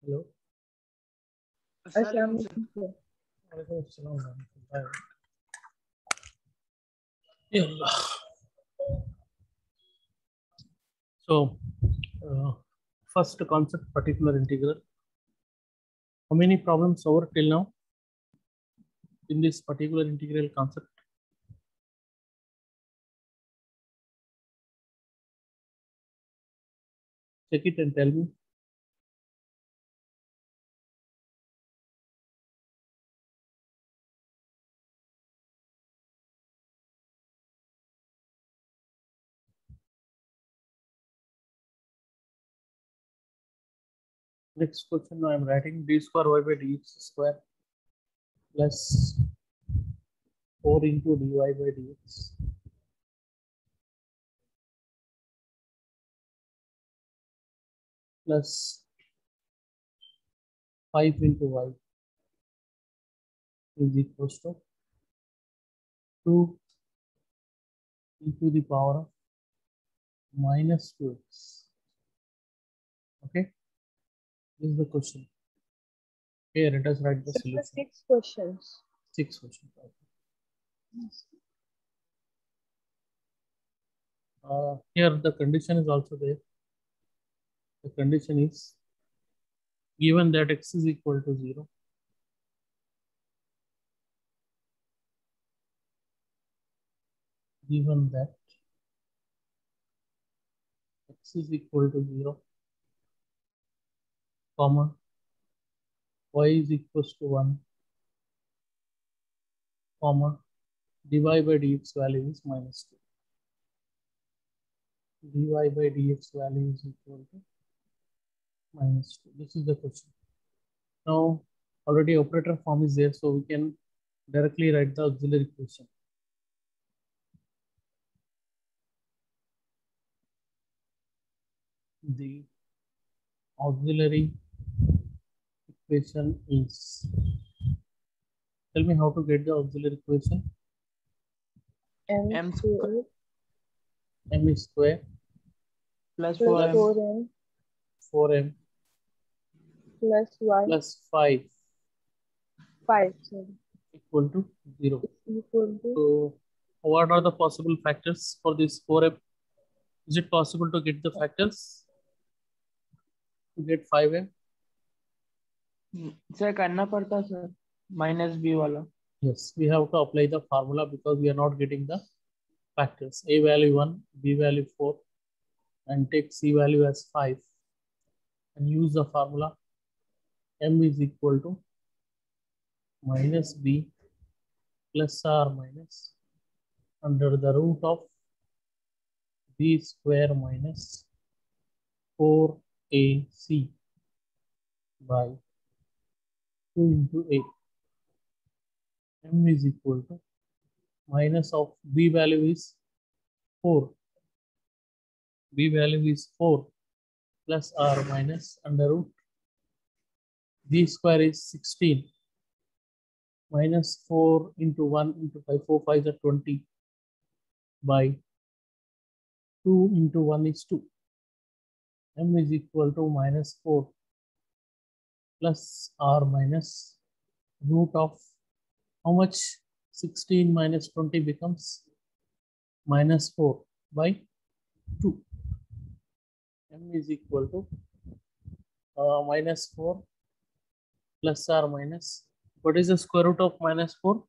Hello अस्सलाम वालेकुम sir. वालेकुम अस्सलाम Yalla so first concept particular integral. How many problems over till now in this particular integral concept? Check it and tell me. Next question I am writing d square y by dx square plus 4 into dy by dx plus 5 into y is equals to 2 into the power of minus 2x. Okay, this is the question. Okay, let us write the solution. 6 questions. 6 questions. Here the condition is also there. The condition is given that x is equal to 0, given that x is equal to 0, comma, y is equals to 1, comma, dy by dx value is minus 2. Dy by dx value is equal to minus 2. This is the question. Now, already operator form is there, so we can directly write the auxiliary equation. The auxiliary equation is, tell me how to get the auxiliary equation. M square M square plus 4m 4m plus y plus 5 sorry, equal to 0. equal to So what are the possible factors for this 4m? Is it possible to get the factors to get 5m? Sir करना पड़ता sir minus B वाला. Yes, we have to apply the formula because we are not getting the factors. A value 1, B value 4, and take C value as 5 and use the formula. M is equal to minus B plus or minus under the root of B square minus 4AC by 2 into A. M is equal to minus of B value is 4. B value is 4 plus or minus under root B square is 16 minus 4 into 1 into 5, 4 5 are 20 by 2 into 1 is 2. M is equal to minus 4 plus or minus root of how much? 16 minus 20 becomes minus 4 by 2. M is equal to minus 4 plus or minus. What is the square root of minus 4?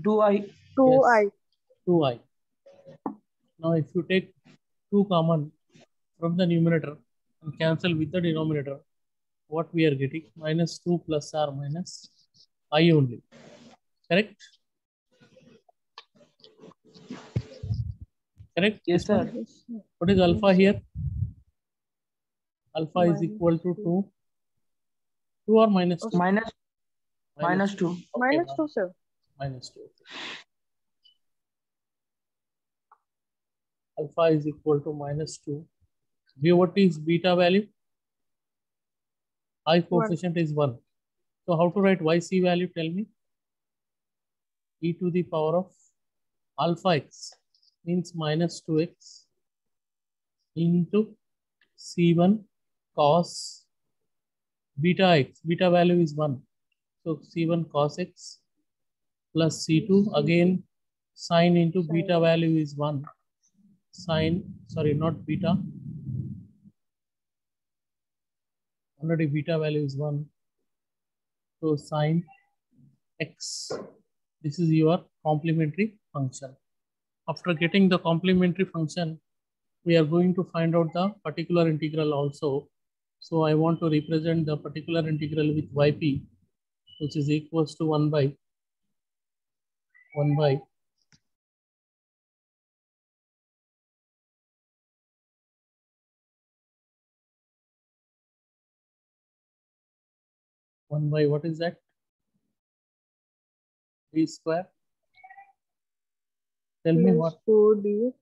2i. 2i. Yes, 2i. Now if you take 2 common from the numerator and cancel with the denominator, what we are getting? Minus 2 plus or minus I only. Correct? Correct? Yes sir. What is alpha here? Alpha is equal to 2. 2 or minus 2? Minus 2. Okay, Minus 2 sir. Minus 2. Alpha is equal to minus 2. What is beta value? I coefficient is 1. So how to write YC value? Tell me. E to the power of alpha x means minus 2x into C1 cos beta x. Beta value is 1. So C1 cos x plus C2 again sine into beta value is 1. Sine, sorry, not beta. Already beta value is 1. So sine x. This is your complementary function. After getting the complementary function, we are going to find out the particular integral also. So I want to represent the particular integral with yp, which is equals to 1 by 1 by what is that? D square. Tell me what? 4D.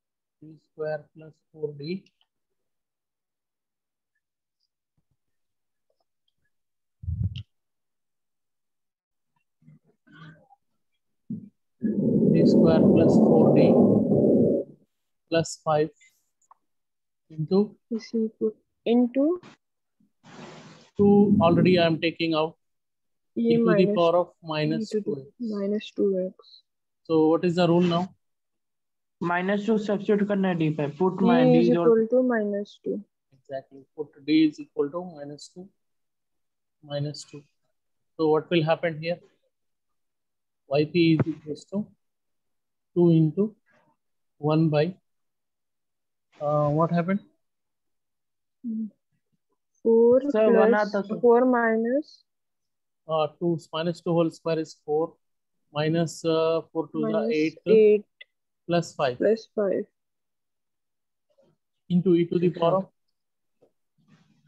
D square plus 4D. D square plus 4D plus 5 into is equal into 2. Already I am taking out e to the minus power of minus e to 2x. the minus 2x. So what is the rule now? -2 substitute करना है D पे put E my D is is equal to minus 2. Exactly. Put D is equal to minus 2. So what will happen here? Yp is equals to 2 into 1 by what happened? 4 Sir, plus 1 आता sir. 4 minus 2 minus 2 whole square is 4 minus 4 to the 8 8 plus 5 plus 5 into e to the power of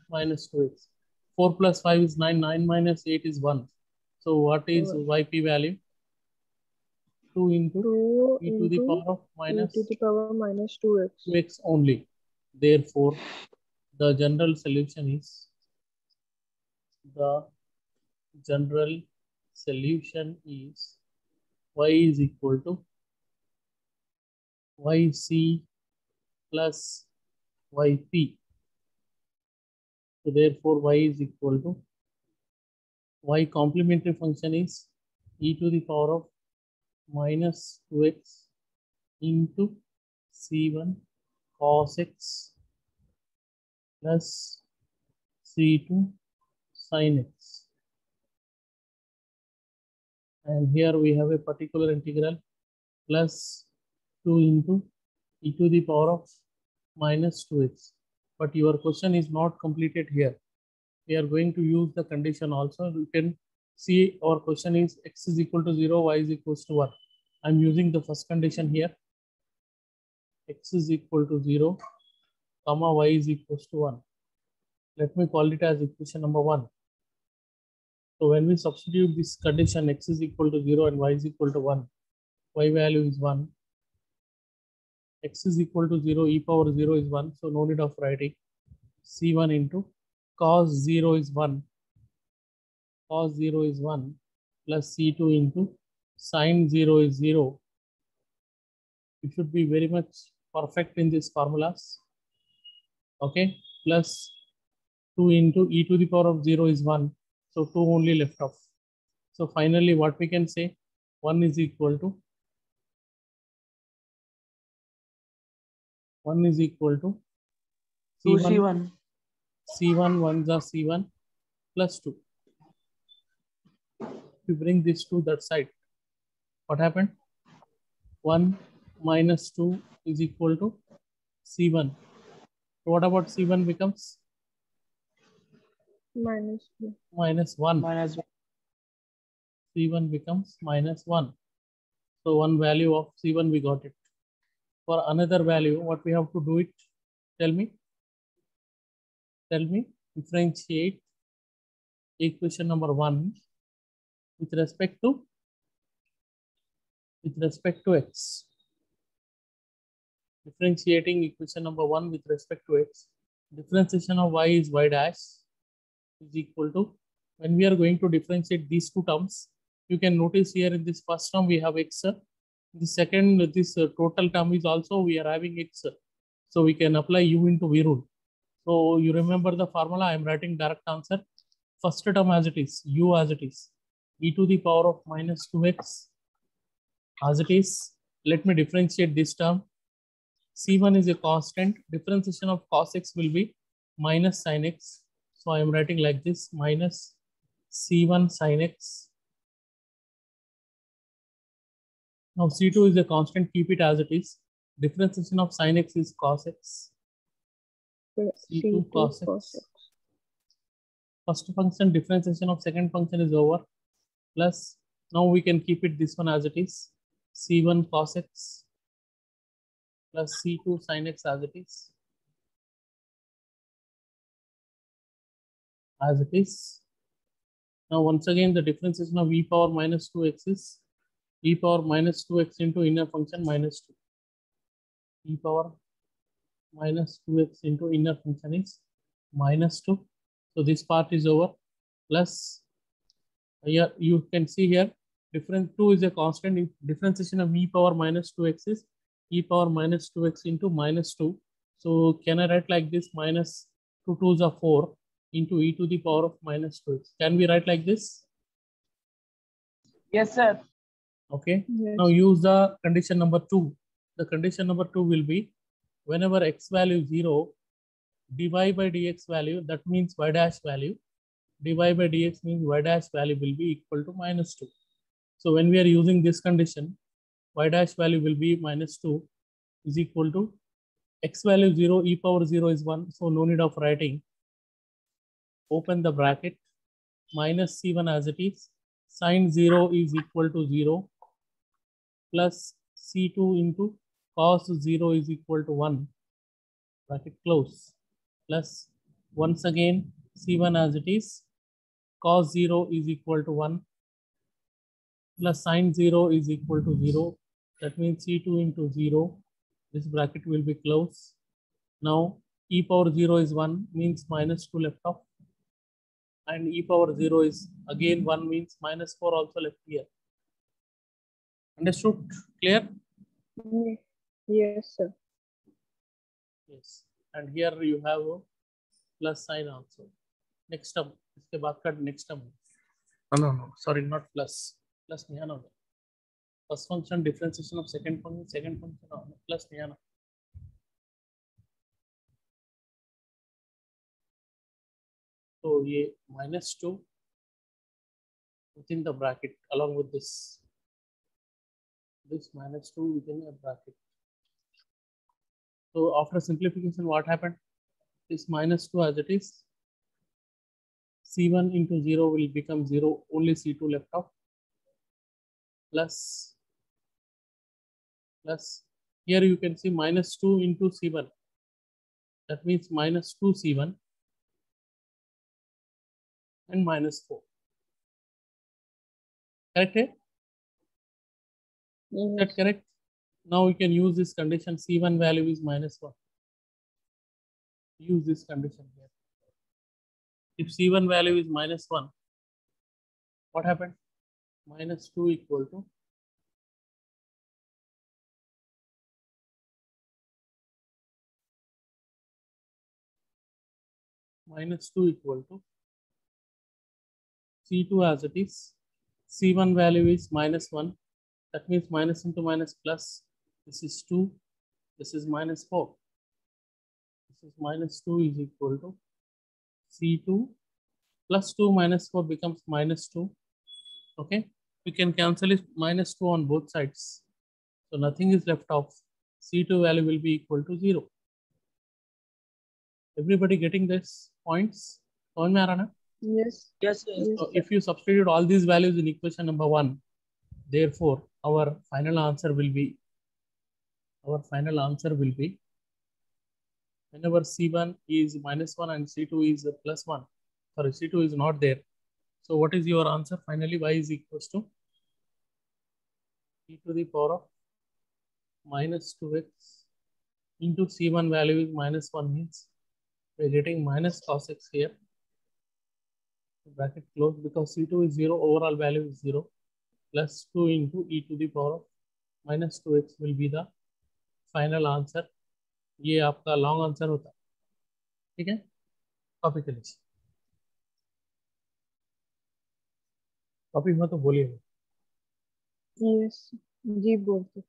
minus 2x. 4 plus 5 is 9. 9 minus 8 is 1. So what is yp value? 2 into 2 e to the into power of minus e to the power minus 2x. 2x only. Therefore, the general solution is y is equal to yc plus yp. So therefore, y is equal to y complementary function is e to the power of minus 2x into c1 cos x plus c2 sin x. And here we have a particular integral plus 2 into e to the power of minus 2x. But your question is not completed here. We are going to use the condition also. You can see our question is x is equal to 0, y is equals to 1. I'm using the first condition here. X is equal to 0, comma y is equals to 1. Let me call it as equation number 1. So when we substitute this condition, x is equal to 0 and y is equal to 1, y value is 1. X is equal to 0, e power 0 is 1, so no need of writing. C1 into cos 0 is 1. Cos 0 is 1 plus C2 into sin 0 is 0. You should be very much perfect in these formulas. Okay, plus 2 into e to the power of 0 is 1. So 2 only left off. So finally what we can say, 1 is equal to C1. C1 1 is C1 plus 2. If you bring this to that side, what happened? 1 minus 2 is equal to C1. So what about C1 becomes? Minus 2. Minus 1. -1. C1 becomes minus 1. So one value of C1 we got it. For another value, what we have to do it? Tell me. Differentiate equation number 1 with respect to x. Differentiating equation number 1 with respect to x. Differentiation of y is y dash is equal to, when we are going to differentiate these two terms, you can notice here in this first term we have x. The second, this total term is also we are having x. So we can apply u into v rule. So you remember the formula. I am writing direct answer. First term as it is, u as it is, e to the power of minus 2x as it is. Let me differentiate this term. C1 is a constant. Differentiation of cos x will be minus sin x. So I am writing like this, minus C1 sin x. Now C2 is a constant, keep it as it is. Differentiation of sin x is cos x. C2 cos x. First function differentiation of second function is over. Plus, now we can keep it this one as it is. C1 cos x plus C2 sin x as it is. As it is. Now once again the differentiation of e power minus 2x is e power minus 2x into inner function minus 2. E power minus 2x into inner function is minus 2. So this part is over. Plus here you can see here difference 2 is a constant. Differentiation of e power minus 2x is e power minus 2x into minus 2. So can I write like this, minus 2 2s are 4 into e to the power of minus 2x. Can we write like this? Yes, sir. Okay. Yes. Now use the condition number 2. The condition number 2 will be whenever x value is 0, dy by dx value, that means y dash value, dy by dx means y dash value will be equal to minus 2. So when we are using this condition, y dash value will be minus 2 is equal to x value 0, e power 0 is 1. So no need of writing. Open the bracket, minus C1 as it is, sin 0 is equal to 0, plus C2 into cos 0 is equal to 1, bracket close, plus once again C1 as it is, cos 0 is equal to 1, plus sin 0 is equal to 0. That means C2 into 0, this bracket will be closed. Now e power 0 is 1, means minus 2 left off. And e power 0 is again 1, means minus 4 also left here. Understood? Clear? Yes, sir. Yes. And here you have a plus sign also. Next term. इसके बाद का next term. No. Sorry, not plus. Plus नहीं आना. First function differentiation of second function plus नहीं आना. So ये minus 2 within the bracket along with this. This minus 2 within a bracket. So after simplification, what happened? This minus 2 as it is. C1 into 0 will become 0, only C2 left off. Plus here you can see minus 2 into C1. That means minus 2 C1 and minus 4. Correct? Is that correct? Now we can use this condition. C1 value is minus 1. Use this condition here. If C1 value is minus 1, what happened? Minus 2 equal to C2 as it is. C1 value is minus 1. That means minus into minus plus. This is 2. This is minus 4. This is minus 2 is equal to C2 plus 2 minus 4 becomes minus 2. Okay. We can cancel it minus 2 on both sides. So nothing is left off. C2 value will be equal to 0. Everybody getting this points? Yes. Yes, sir. So if you substitute all these values in equation number 1, therefore our final answer will be whenever C1 is minus 1 and C2 is plus 1. Sorry, C2 is not there. So what is your answer? Finally, y is equals to e to the power of minus 2x into C1 value is minus 1, means we are getting minus cos x here. Bracket close, because C2 is 0, overall value is 0, plus 2 into e to the power of minus 2x will be the final answer. ये आपका long answer होता है. ठीक है, copy कर लीजिए। Copy हुआ तो बोलिए। यस जी बोलते।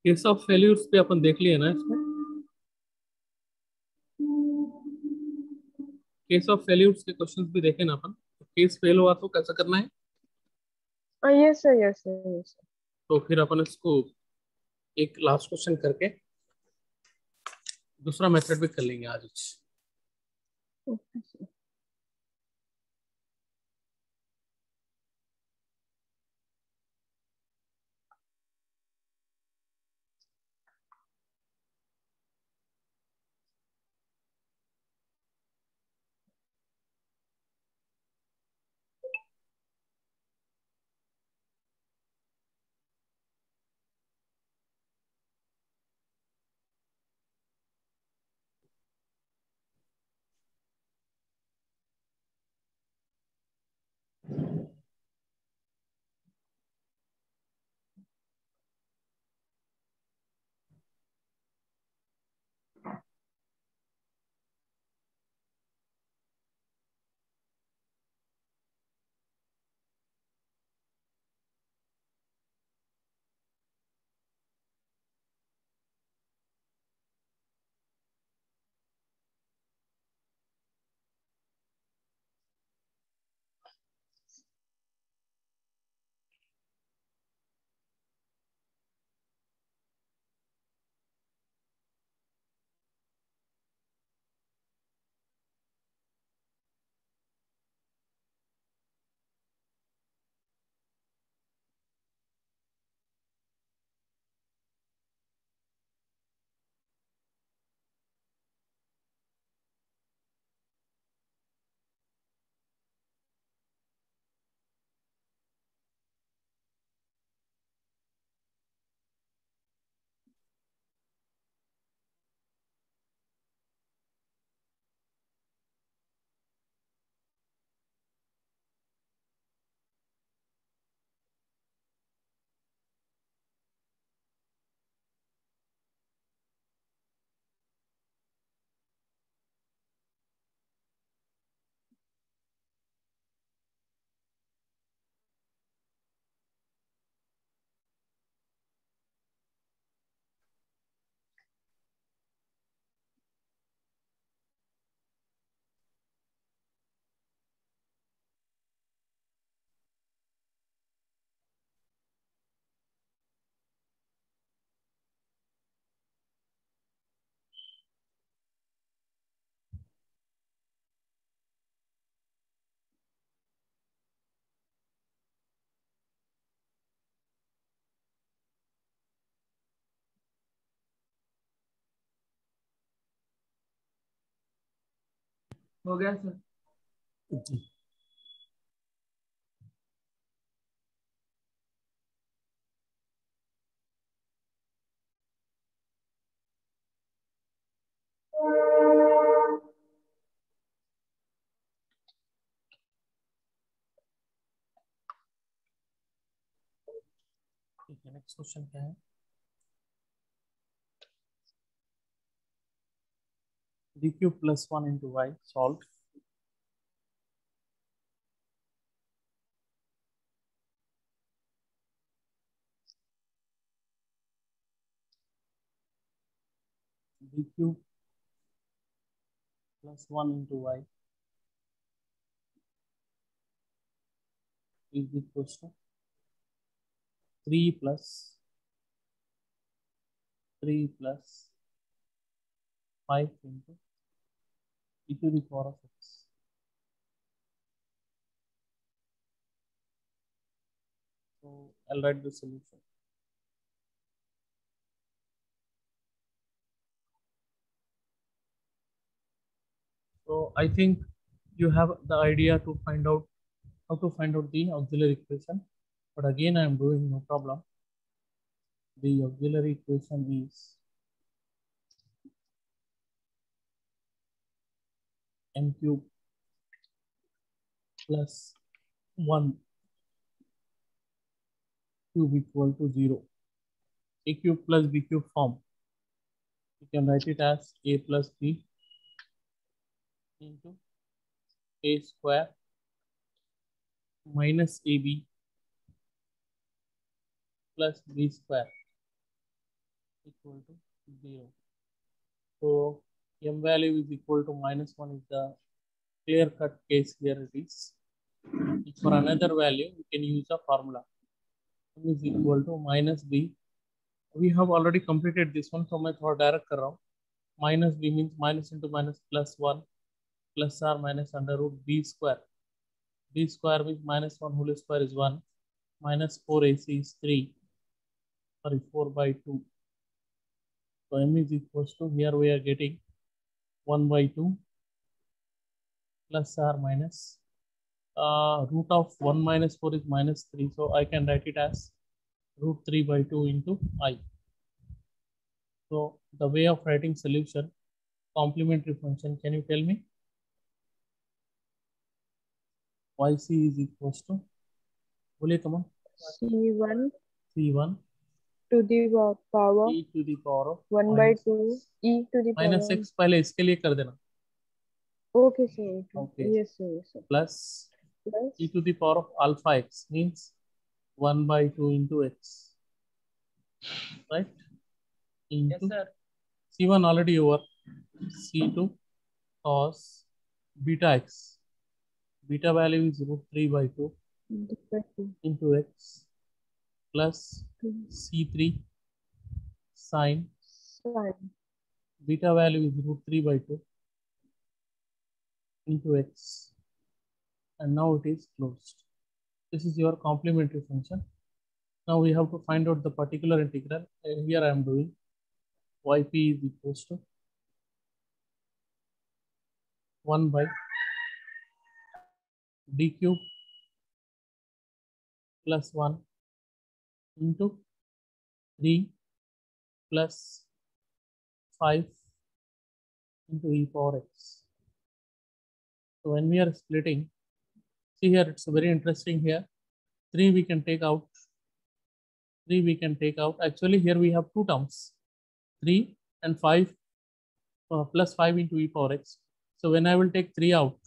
केस ऑफ फेल्यूर्स पे अपन देख लिए ना इसमें। केस ऑफ फेल्यूर्स के क्वेश्चंस भी देखे ना अपन। केस फेल हुआ तो कैसा करना है, yes sir yes sir yes तो फिर अपन इसको एक लास्ट क्वेश्चन करके दूसरा मेथड भी कर लेंगे आज। सर। हो गया सर। जी। ठीक है, नेक्स्ट क्वेश्चन क्या है। D cube plus 1 into Y solve. D cube plus 1 into Y is equal to 3 plus 5 into e to the power of x. So I'll write the solution. So I think you have the idea to find out how to find out the auxiliary equation. But again, I am doing no problem. the auxiliary equation is m cube plus 1 cube equal to 0. A cube plus b cube form. You can write it as a plus b into a square minus ab plus b square equal to 0. So m value is equal to -1 is the clear cut case here it is. For another value, we can use a formula. M is equal to minus b. We have already completed this one, so मैं थोड़ा direct कर रहा हूँ. Minus b means minus into minus plus 1 plus r minus under root b square. B square means -1 whole square is 1. Minus 4ac is 3. Sorry, 4 by 2. So m is equals to, here we are getting 1 by 2 plus r minus root of 1 minus 4 is -3. So I can write it as root 3 by 2 into I. So the way of writing solution, complementary function, can you tell me? Yc is equals to, बोलिए come on. C1 C1 to the power e to the power of 1 by 2 e to the power minus x पहले इसके लिए कर देना. Okay, sir. Okay. Yes, sir. Yes, sir. Plus Plus e to the power of alpha x means 1 by 2 into x. Right? Into Yes, sir. C1 already over. C2 cos beta x. Beta value is root 3 by 2 into x plus C3 sin sin. beta value is root 3 by 2 into x, and now it is closed. This is your complementary function. Now we have to find out the particular integral. Here I am doing yp is equals to 1 by d cube plus 1 into 3 plus 5 into e power x. So when we are splitting, see here it's very interesting here. 3 we can take out. 3 we can take out. Actually here we have two terms. 3 and 5 plus 5 into e power x. So when I will take 3 out,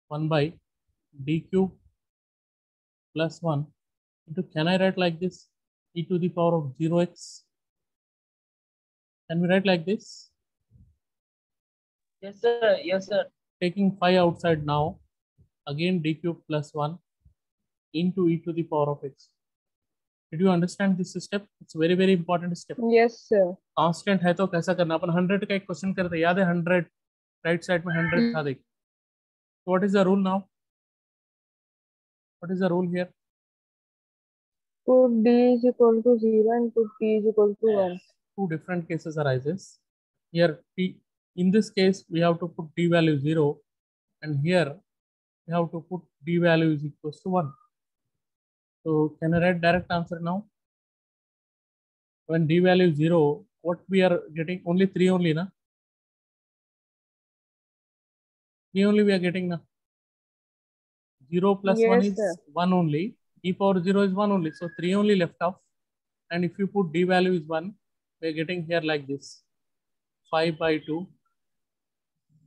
1 by d cube plus 1 into, can I write like this, e to the power of 0x? Can we write like this? Yes, sir. Yes, sir. Taking 5 outside now, again d cube plus 1 into e to the power of x. Did you understand this step? It's very, very important step. Yes, sir. Constant है तो कैसा करना, अपन 100 का एक question करते, याद है 100 right side में 100 था, देख. What is the rule now? What is the rule here? Put d is equal to 0 and put p is equal to 1. Two different cases arises. Here t, in this case we have to put d value 0, and here we have to put d value is equals to 1. So can I write direct answer now? When d value is 0, what we are getting? Only 3 only, na? 3 only we are getting, na? 0 plus Yes, 1 is sir. 1 only. E power 0 is 1 only. So 3 only left off. And if you put d value is 1, we are getting here like this. 5 by 2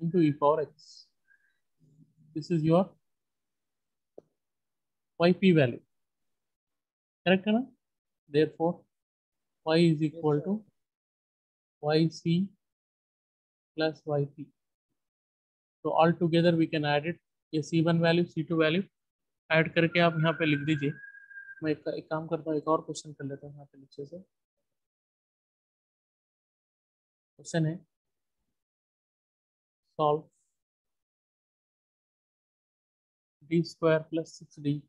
into e power x. This is your yp value. Correct, na? Therefore, y is equal to yc plus yp. So all together we can add it. ये c1 value c2 value add करके आप यहाँ पे लिख दीजिए. मैं एक काम करता हूँ, एक और क्वेश्चन कर लेता हूँ यहाँ पे नीचे से. क्वेश्चन है solve d square plus 6d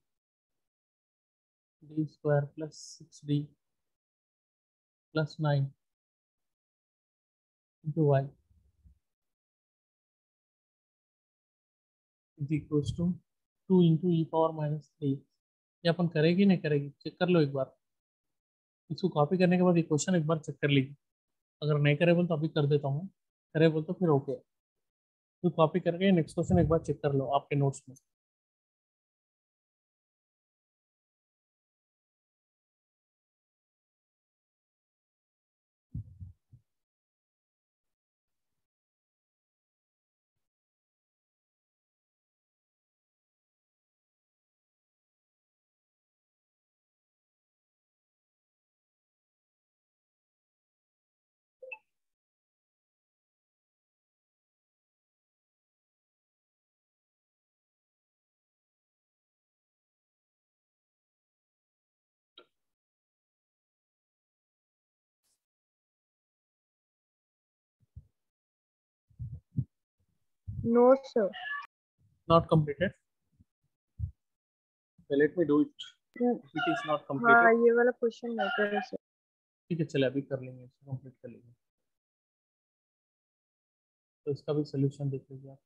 square plus 6d plus 9 into y is equals to 2 into e power minus 3. ये अपन करेगी नहीं करेगी, चेक कर लो एक बार. इसको कॉपी करने के बाद ये क्वेश्चन एक बार चेक कर लीजिए, अगर नहीं करेबल तो अभी कर देता हूँ, करेबल तो फिर ओके। तो कॉपी करके नेक्स्ट क्वेश्चन एक बार चेक कर लो आपके नोट्स में। No, sir. Not completed, let me do it, hmm, it is not हाँ, कंप्लीटेड। ये वाला क्वेश्चन नहीं करे सर। ठीक है चले अभी कर लेंगे, इसको कंप्लीट कर लेंगे। तो इसका भी सोल्यूशन देख लीजिए आप।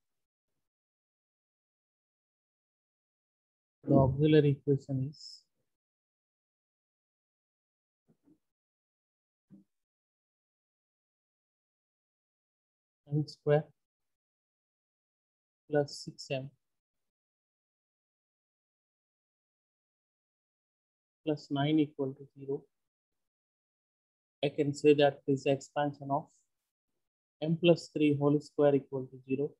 The auxiliary equation is m square plus 6m plus 9 equal to 0. I can say that this is the expansion of m plus 3 whole square equal to 0.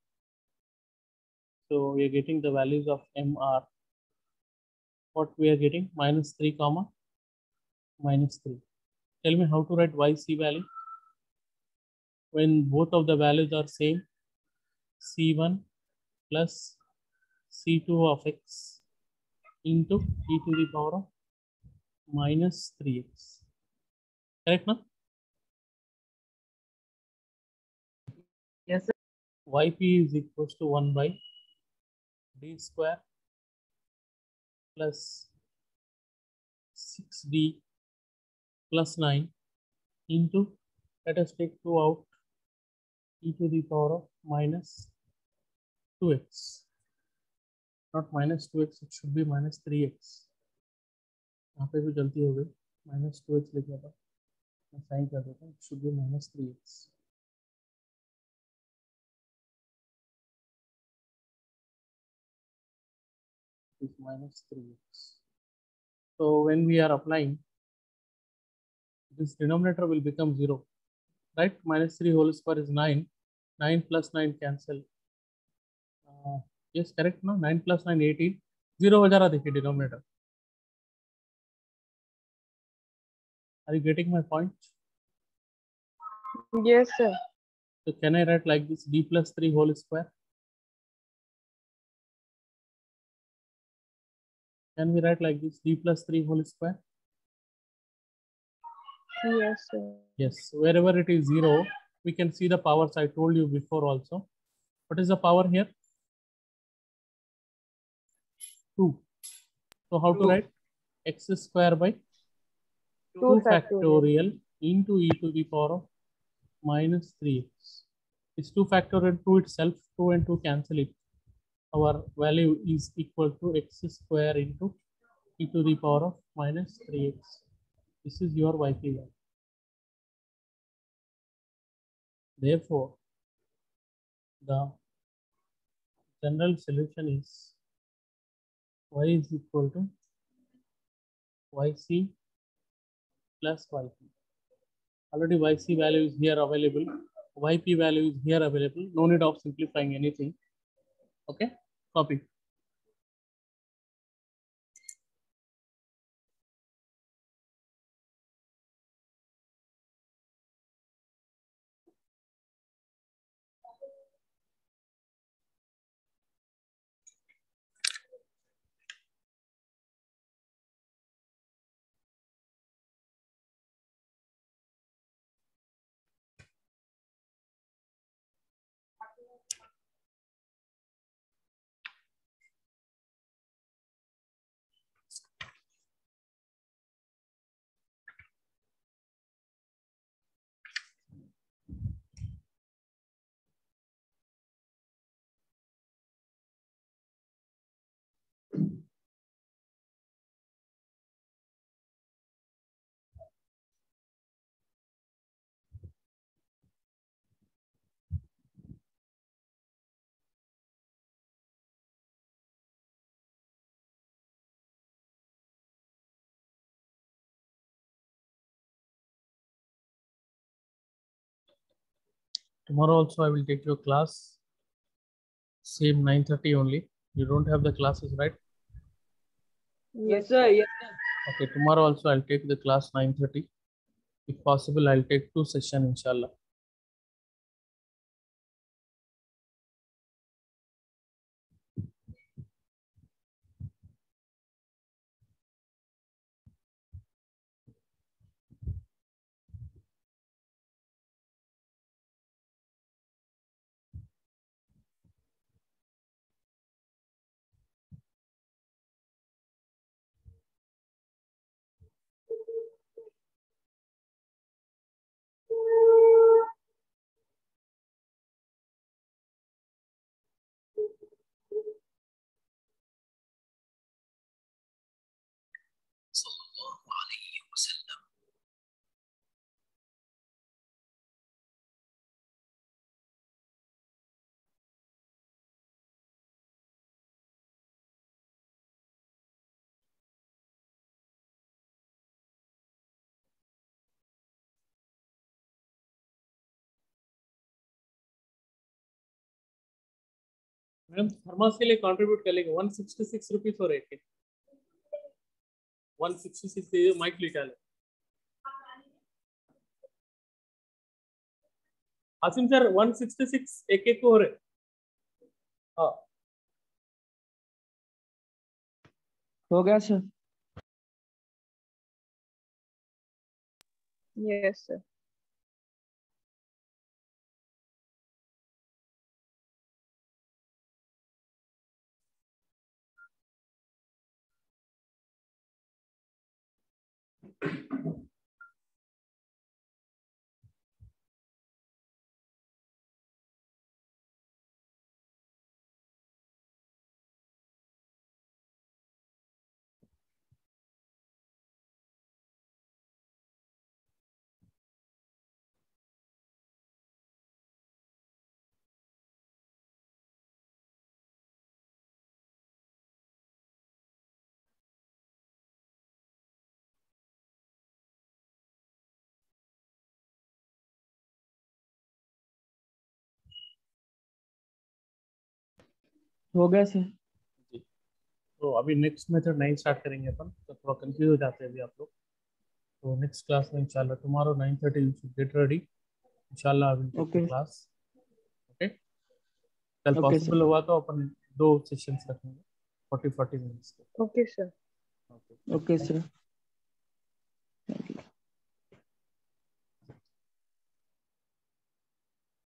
So we are getting the values of m are what we are getting, minus 3 comma minus 3. Tell me how to write yc value when both of the values are same. C1 plus C2 of x into e to the power of minus 3x. Correct now? Yes, sir. Yp is equals to 1 by d square plus 6d plus 9 into, let us take 2 out, e to the power of minus 2x. Not minus 2x, it should be minus 3x. यहाँ पे भी गलती हो गई, minus 2x लिखा था, मैं sign कर देता हूँ, it should be minus 3x. Is minus 3x. So when we are applying, this denominator will become 0, right? Minus 3 whole square is 9. 9 plus 9 cancel. Yes, correct ना? 9 plus 9 18. 0 हो जा रहा, देखिए denominator. Are you getting my point? Yes, sir. So can I write like this, d plus 3 whole square? Can we write like this, d plus 3 whole square? Yes, sir. Yes, wherever it is 0, we can see the powers. I told you before also. What is the power here? 2. So how to write? X square by 2 2 factorial. factorial into e to the power of minus 3x. It's 2 factorial, 2 itself, 2 and 2 cancel it. Our value is equal to x square into e to the power of minus 3x. This is your yp value. Therefore, the general solution is y is equal to yc plus yp. Already yc value is here available, yp value is here available. No need of simplifying anything. Okay, copy. tomorrow also I will take your class, same 9:30 only. You don't have the classes, right? Yes, sir. Yes, sir. Okay, tomorrow also I'll take the class 9:30. If possible, I'll take 2 sessions, inshallah. Ma'am thermos के लिए contribute कर लेंगे 166 rupees हो रहे थे 166 mic लिखा है Asim sir 166 एक एक को हो रहे हाँ हो गया सर। Yes, sir. हो गया सर। जी तो अभी नेक्स्ट मेथड नहीं स्टार्ट करेंगे अपन तो थोड़ा कंफ्यूज हो जाते हैं अभी आप लोग तो नेक्स्ट क्लास में इंशाल्लाह tomorrow 9:30 you should get ready इंशाल्लाह I will take the okay class okay कल ओके सर। पॉसिबल हुआ तो अपन 2 सेशंस रखेंगे 40 मिनट्स के Okay, sir. Okay okay sir. Thank you.